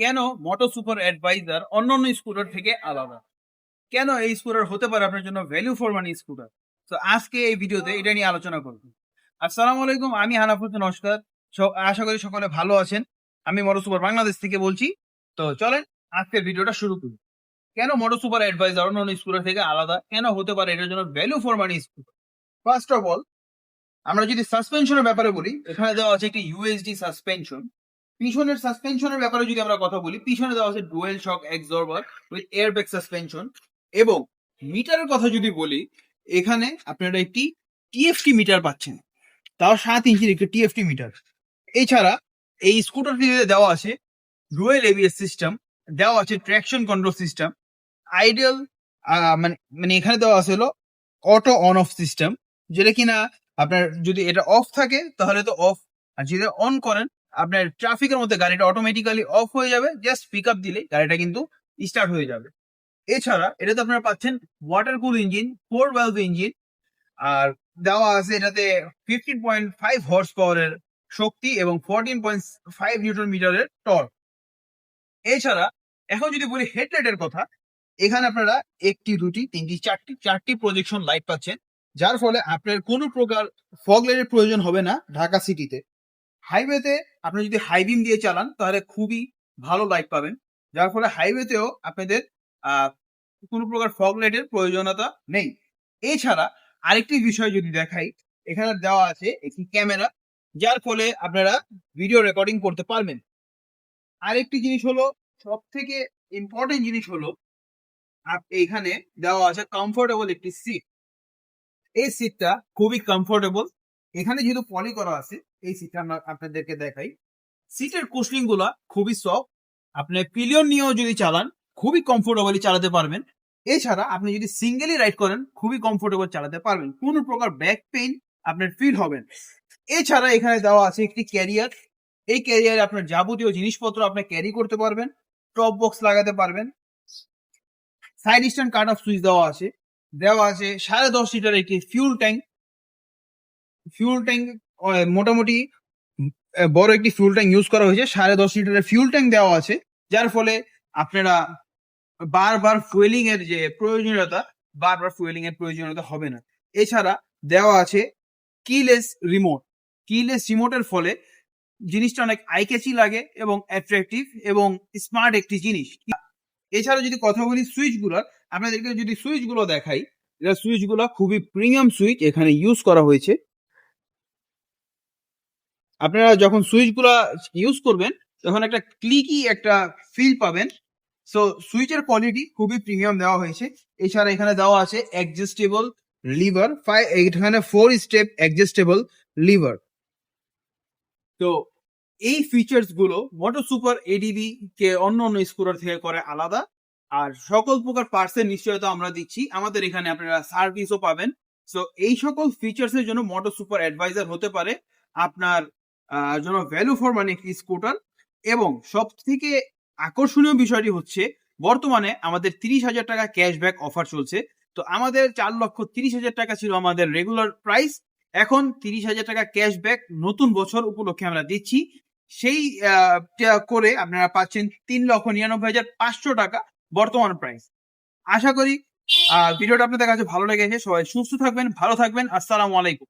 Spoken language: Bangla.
কেন মোটো সুপার অ্যাডভাইজার অন্যান্য স্কুটার থেকে আলাদা? কেন এই স্কুটার হতে পারে আপনার জন্য ভ্যালু ফর মানি স্কুটার? তো আজকে এই ভিডিওতে এটা নিয়ে আলোচনা করব। আসসালামু আলাইকুম, আমি হানাফুদ্দিন নস্কর। আশা করি সকলে ভালো আছেন। আমি মোটো সুপার বাংলাদেশ থেকে বলছি। তো চলেন আজকের ভিডিওটা শুরু করি। কেন মোটো সুপার অ্যাডভাইজার অন্যান্য স্কুটার থেকে আলাদা? কেন হতে পারে এটার জন্য value for money scooter? First of all, আমরা যদি সাসপেনশনের ব্যাপারে বলি, এখানে দেওয়া আছে একটি ইউএসডি সাসপেনশন। পিছনের সাসপেনশনের ব্যাপারে যদি আমরা কথা বলি, পিছনে দেওয়া আছে dual shock absorber with airbag suspension. এবং মিটারের কথা যদি বলি, এখানে আপনারা একটি টিএফটি মিটার পাচ্ছেন, তাও 7 ইঞ্চির একটি টিএফটি মিটার। এছাড়া এই স্কুটারটিতে দেওয়া আছে ডুয়েল এবিএস সিস্টেম, দেওয়া আছে ট্র্যাকশন কন্ট্রোল সিস্টেম, আইডিয়াল মানে মানে এখানে দেওয়া আছে হলো অটো অন অফ সিস্টেম, যেটা কিনা আপনার যদি এটা অফ থাকে তাহলে তো অফ, আর যদি অন করেন আপনার ট্রাফিকের মধ্যে গাড়িটা অটোমেটিক্যালি অফ হয়ে যাবে, জাস্ট পিক আপ দিলে গাড়িটা কিন্তু স্টার্ট হয়ে যাবে। এছাড়া এটাতে আপনারা পাচ্ছেন water cool engine, 4 valve engine, আর দেওয়া আছে এটাতে 15.5 হর্স পাওয়ারের শক্তি এবং 14.5 নিউটন মিটারের টর্ক। এছাড়া এখন যদি বলি হেডলাইটের কথা, এখানে আপনারা একটি, দুটি, তিনটি, চারটি প্রজেকশন লাইট পাচ্ছেন, যার ফলে আপনার কোনো প্রকার ফগ লাইটের প্রয়োজন হবে না ঢাকা সিটিতে। হাইওয়েতে আপনি যদি হাই বিম দিয়ে চালান তাহলে খুবই ভালো লাইট পাবেন, যার ফলে হাইওয়েতেও আপনাদের কোনো প্রকার ফগ লাইটের প্রয়োজনীয়তা নেই। এছাড়া আরেকটি বিষয় যদি দেখাই, এখানে দেওয়া আছে একটি ক্যামেরা, যার ফলে আপনারা ভিডিও রেকর্ডিং করতে পারবেন। আরেকটি জিনিস হলো, সব থেকে ইম্পর্টেন্ট জিনিস হলো, এখানে দেওয়া আছে কমফোর্টেবল একটি সিট। এই সিটটা খুবই কমফোর্টেবল। এখানে যেহেতু পলি করা আছে, এই সিটটা আমরা আপনাদেরকে দেখাই। সিটের কুশনিং গুলা খুবই সফট, আপনি পিলিয়ন নিয়েও যদি চালান খুবই কমফোর্টেবলি চালাতে পারবেন। এছাড়া আপনি যদি সিঙ্গেলি রাইড করেন খুবই কমফোর্টেবল চালাতে পারবেন, কোনো প্রকার ব্যাক পেইন আপনার ফিল হবে না। এছাড়া এখানে দেওয়া আছে একটি ক্যারিয়ার। এই ক্যারিয়ারে আপনার যাবতীয় জিনিসপত্র আপনি ক্যারি করতে পারবেন, টপ বক্স লাগাতে পারবেন। Side stand cut off switch দেওয়া আছে। 10.5 লিটার একটি ফিউল ট্যাঙ্ক মোটামুটি বড় একটি ফুয়েল ট্যাঙ্ক ইউজ করা হয়েছে। 10.5 লিটারের ফুয়েল ট্যাঙ্ক দেওয়া আছে, যার ফলে আপনারা বারবার ফুয়েলিং এর প্রয়োজনীয়তা হবে না। এছাড়া দেওয়া আছে কিলেস রিমোটের ফলে জিনিসটা অনেক আই ক্যাচি লাগে এবং অ্যাট্রাকটিভ এবং স্মার্ট একটি জিনিস। এছাড়া যদি কথা বলি সুইচগুলোর, আপনাদেরকে যদি সুইচগুলো দেখাই, এটা সুইচগুলো খুবই প্রিমিয়াম সুইচ এখানে ইউজ করা হয়েছে। আপনারা যখন সুইচগুলো ইউজ করবেন তখন একটা ক্লিকি একটা ফিল পাবেন। সো সুইচের কোয়ালিটি খুবই প্রিমিয়াম দেওয়া হয়েছে। এছাড়া এখানে দেওয়া আছে অ্যাডজাস্টেবল লিভার, এখানে 4 স্টেপ অ্যাডজাস্টেবল লিভার। তো এই ফিচার্স গুলো মোটো সুপার এডিবি কে অন্য স্কুটার থেকে করে আলাদা। আর সকল প্রকার পার্টসের নিশ্চয়তা আমরা দিচ্ছি, আমাদের এখানে আপনারা সার্ভিসও পাবেন। সো এই সকল ফিচার্স এর জন্য মোটো সুপার অ্যাডভাইজার হতে পারে আপনার জন্য ভ্যালু ফর মানি একটি স্কুটার। এবং সব থেকে আকর্ষণীয় বিষয়টি হচ্ছে, বর্তমানে আমাদের 30,000 টাকা ক্যাশব্যাক অফার চলছে। তো আমাদের 4,30,000 টাকা ছিল আমাদের রেগুলার প্রাইস, এখন 30,000 টাকা ক্যাশব্যাক নতুন বছর উপলক্ষে আমরা দিচ্ছি। সেই করে আপনারা পাচ্ছেন 3,99,500 টাকা বর্তমান প্রাইস। আশা করি ভিডিওটা আপনাদের কাছে ভালো লেগেছে। সবাই সুস্থ থাকবেন, ভালো থাকবেন। আসসালামু আলাইকুম।